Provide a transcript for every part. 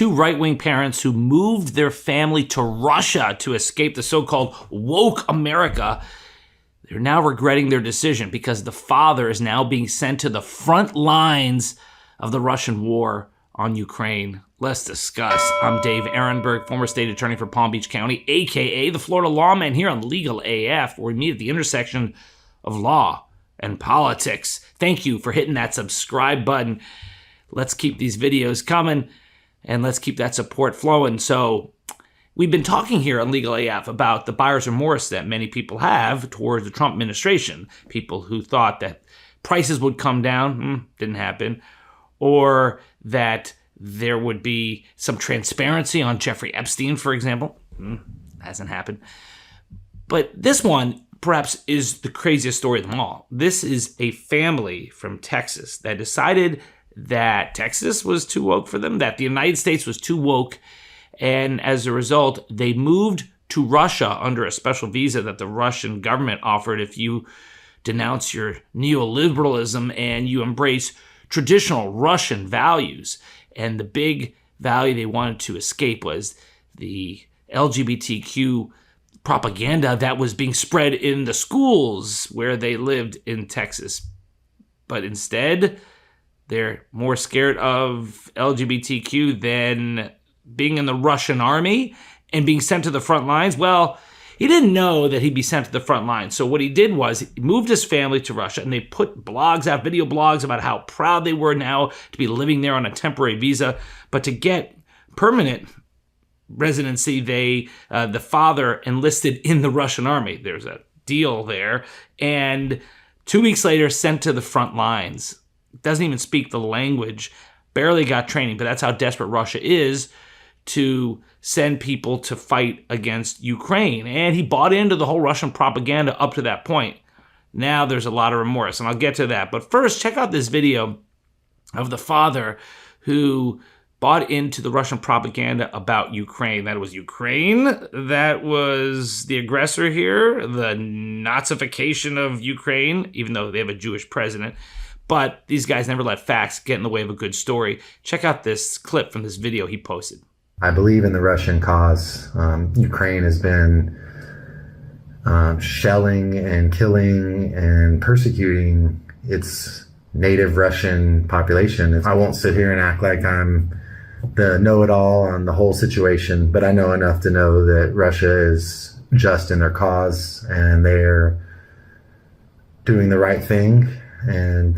Two right-wing parents who moved their family to Russia to escape the so-called woke America, they're now regretting their decision because the father is now being sent to the front lines of the Russian war on Ukraine. Let's discuss. I'm Dave Aronberg, former state attorney for Palm Beach County, a.k.a. the Florida LawMan, here on Legal AF, where we meet at the intersection of law and politics. Thank you for hitting that subscribe button. Let's keep these videos coming, and let's keep that support flowing. So we've been talking here on Legal AF about the buyer's remorse that many people have towards the Trump administration. People who thought that prices would come down, didn't happen, or that there would be some transparency on Jeffrey Epstein, for example. Hasn't happened. But this one perhaps is the craziest story of them all. This is a family from Texas that decided that Texas was too woke for them, that the United States was too woke, and as a result, they moved to Russia under a special visa that the Russian government offered if you denounce your neoliberalism and you embrace traditional Russian values. And the big value they wanted to escape was the LGBTQ propaganda that was being spread in the schools where they lived in Texas. But instead, they're more scared of LGBTQ than being in the Russian army and being sent to the front lines. Well, he didn't know that he'd be sent to the front lines. So what he did was he moved his family to Russia, and they put blogs out, video blogs about how proud they were now to be living there on a temporary visa. But to get permanent residency, the father enlisted in the Russian army. There's a deal there. And 2 weeks later, sent to the front lines. Doesn't even speak the language, barely got training, but that's how desperate Russia is to send people to fight against Ukraine. And he bought into the whole Russian propaganda up to that point. Now there's a lot of remorse, and I'll get to that. But first, check out this video of the father who bought into the Russian propaganda about Ukraine. That it was Ukraine that was the aggressor here, the Nazification of Ukraine, even though they have a Jewish president. But these guys never let facts get in the way of a good story. Check out this clip from this video he posted. I believe in the Russian cause. Ukraine has been shelling and killing and persecuting its native Russian population. I won't sit here and act like I'm the know-it-all on the whole situation, but I know enough to know that Russia is just in their cause and they're doing the right thing. And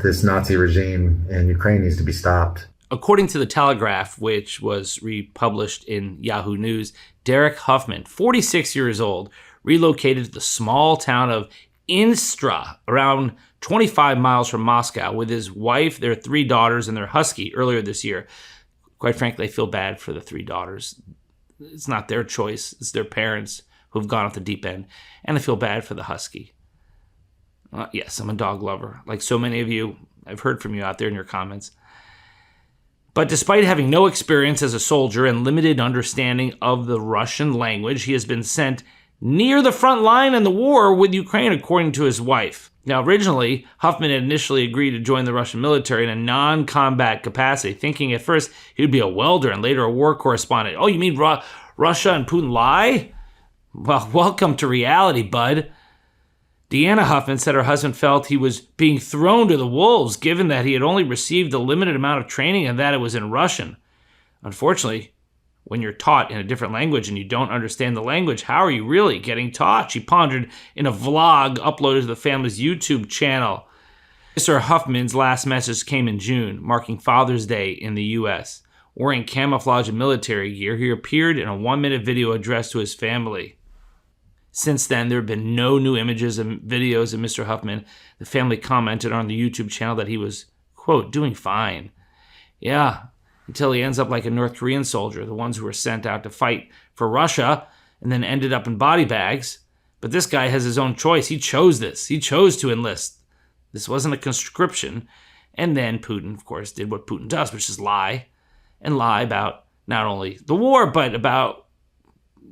this Nazi regime in Ukraine needs to be stopped. According to The Telegraph, which was republished in Yahoo News, Derek Huffman, 46 years old, relocated to the small town of Instra, around 25 miles from Moscow, with his wife, their 3 daughters, and their husky earlier this year. Quite frankly, I feel bad for the 3 daughters. It's not their choice. It's their parents who've gone off the deep end. And I feel bad for the husky. Yes, I'm a dog lover. Like so many of you, I've heard from you out there in your comments. But despite having no experience as a soldier and limited understanding of the Russian language, he has been sent near the front line in the war with Ukraine, according to his wife. Now, originally, Huffman had initially agreed to join the Russian military in a non-combat capacity, thinking at first he would be a welder and later a war correspondent. Oh, you mean Russia and Putin lie? Well, welcome to reality, bud. Deanna Huffman said her husband felt he was being thrown to the wolves, given that he had only received a limited amount of training and that it was in Russian. Unfortunately, when you're taught in a different language and you don't understand the language, how are you really getting taught? She pondered in a vlog uploaded to the family's YouTube channel. Mr. Huffman's last message came in June, marking Father's Day in the U.S. Wearing camouflage and military gear, he appeared in a 1-minute video addressed to his family. Since then, there have been no new images and videos of Mr. Huffman. The family commented on the YouTube channel that he was, quote, doing fine. Yeah, until he ends up like a North Korean soldier, the ones who were sent out to fight for Russia and then ended up in body bags. But this guy has his own choice. He chose this. He chose to enlist. This wasn't a conscription. And then Putin, of course, did what Putin does, which is lie. And lie about not only the war, but about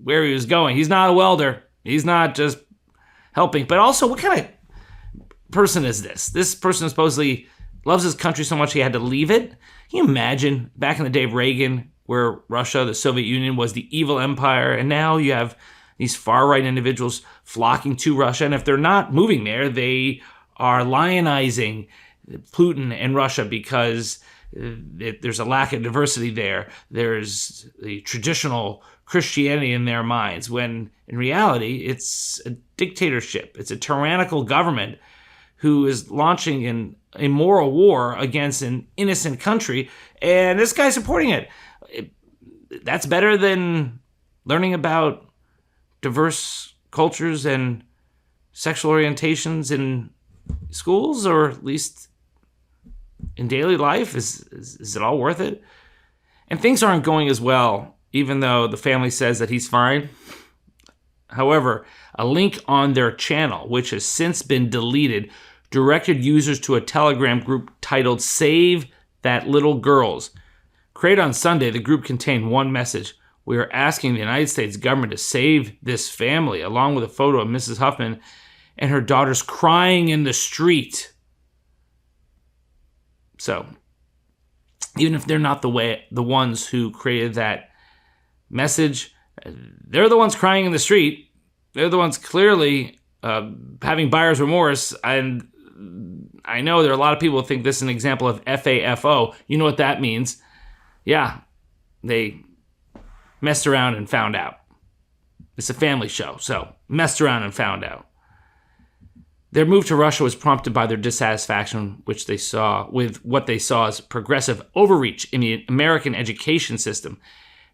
where he was going. He's not a welder. He's not just helping. But also, what kind of person is this? This person supposedly loves his country so much he had to leave it. Can you imagine back in the day of Reagan, where Russia, the Soviet Union, was the evil empire, and now you have these far-right individuals flocking to Russia, and if they're not moving there, they are lionizing Putin and Russia because there's a lack of diversity there. There's the traditional Christianity in their minds, when in reality, it's a dictatorship. It's a tyrannical government who is launching an immoral war against an innocent country, and this guy's supporting it. That's better than learning about diverse cultures and sexual orientations in schools, or at least in daily life. Is it all worth it? And things aren't going as well, even though the family says that he's fine. However, a link on their channel, which has since been deleted, directed users to a Telegram group titled Save That Little Girls. Created on Sunday, the group contained one message: "We are asking the United States government to save this family," along with a photo of Mrs. Huffman and her daughters crying in the street. So, even if they're not the ones who created that message, they're the ones crying in the street. They're the ones clearly having buyer's remorse. And I know there are a lot of people who think this is an example of FAFO. You know what that means? Yeah, they messed around and found out. It's a family show, so messed around and found out. Their move to Russia was prompted by their dissatisfaction with what they saw as progressive overreach in the American education system.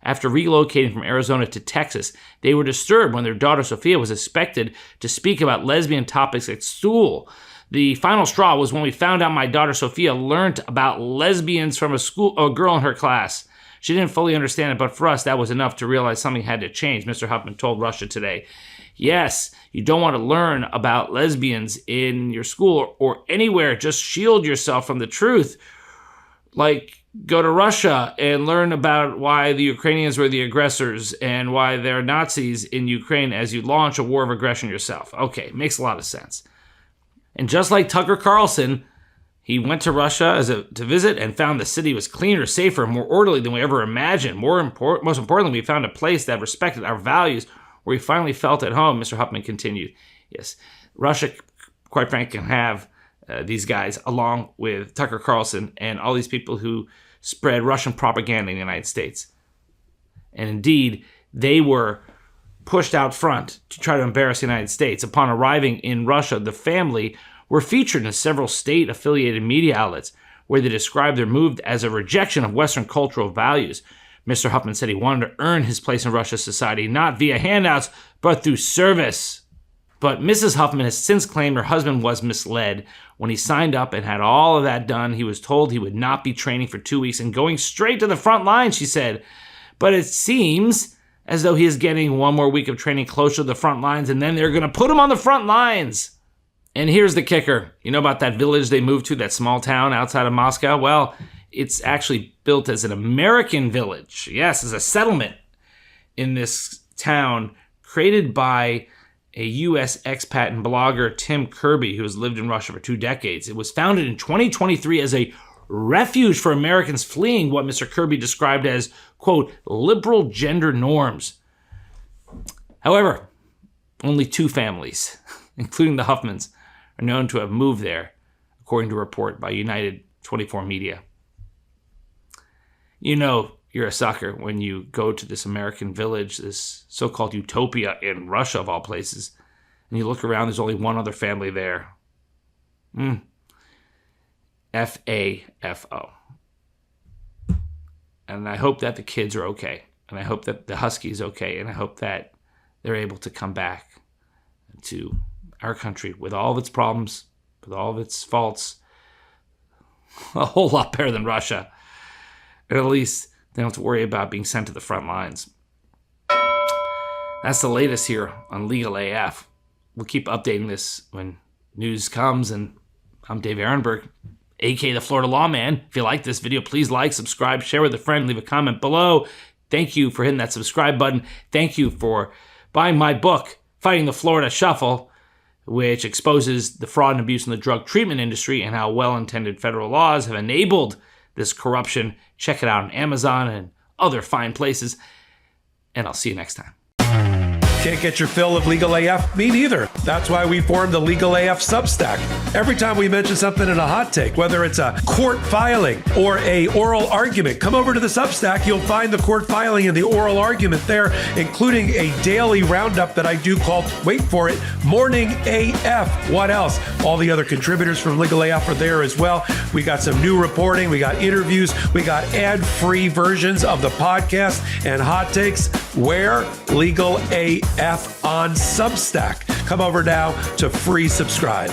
After relocating from Arizona to Texas, they were disturbed when their daughter Sophia was expected to speak about lesbian topics at school. The final straw was when we found out my daughter Sophia learned about lesbians from a girl in her class. She didn't fully understand it, but for us, that was enough to realize something had to change, Mr. Huffman told Russia Today. Yes, you don't want to learn about lesbians in your school or anywhere. Just shield yourself from the truth. Like, go to Russia and learn about why the Ukrainians were the aggressors and why they're Nazis in Ukraine as you launch a war of aggression yourself. Okay, makes a lot of sense. And just like Tucker Carlson, he went to Russia to visit and found the city was cleaner, safer, more orderly than we ever imagined. Most importantly, we found a place that respected our values, where we finally felt at home, Mr. Huffman continued. Yes, Russia, quite frankly, can have these guys along with Tucker Carlson and all these people who spread Russian propaganda in the United States. And indeed, they were pushed out front to try to embarrass the United States. Upon arriving in Russia, the family were featured in several state-affiliated media outlets where they described their move as a rejection of Western cultural values. Mr. Huffman said he wanted to earn his place in Russia's society, not via handouts, but through service. But Mrs. Huffman has since claimed her husband was misled. When he signed up and had all of that done, he was told he would not be training for 2 weeks and going straight to the front line, she said. But it seems as though he is getting one more week of training closer to the front lines, and then they're going to put him on the front lines. And here's the kicker. You know about that village they moved to, that small town outside of Moscow? Well, it's actually built as an American village. Yes, as a settlement in this town created by a U.S. expat and blogger, Tim Kirby, who has lived in Russia for 2 decades. It was founded in 2023 as a refuge for Americans fleeing what Mr. Kirby described as, quote, liberal gender norms. However, only 2 families, including the Huffmans, are known to have moved there, according to a report by United 24 Media. You know you're a sucker when you go to this American village, this so-called utopia in Russia of all places, and you look around, there's only one other family there. FAFO. And I hope that the kids are okay, and I hope that the husky is okay, and I hope that they're able to come back to our country with all of its problems, with all of its faults, a whole lot better than Russia. And at least they don't have to worry about being sent to the front lines. That's the latest here on Legal AF. We'll keep updating this when news comes, and I'm Dave Aronberg, aka the Florida LawMan. If you like this video, please like, subscribe, share with a friend, leave a comment below. Thank you for hitting that subscribe button. Thank you for buying my book, Fighting the Florida Shuffle, which exposes the fraud and abuse in the drug treatment industry and how well-intended federal laws have enabled this corruption. Check it out on Amazon and other fine places. And I'll see you next time. Can't get your fill of Legal AF? Me neither. That's why we formed the Legal AF Substack. Every time we mention something in a hot take, whether it's a court filing or a oral argument, come over to the Substack. You'll find the court filing and the oral argument there, including a daily roundup that I do called, wait for it, Morning AF. What else? All the other contributors from Legal AF are there as well. We got some new reporting. We got interviews. We got ad-free versions of the podcast and hot takes. Where? Legal AF on Substack. Come over now to free subscribe.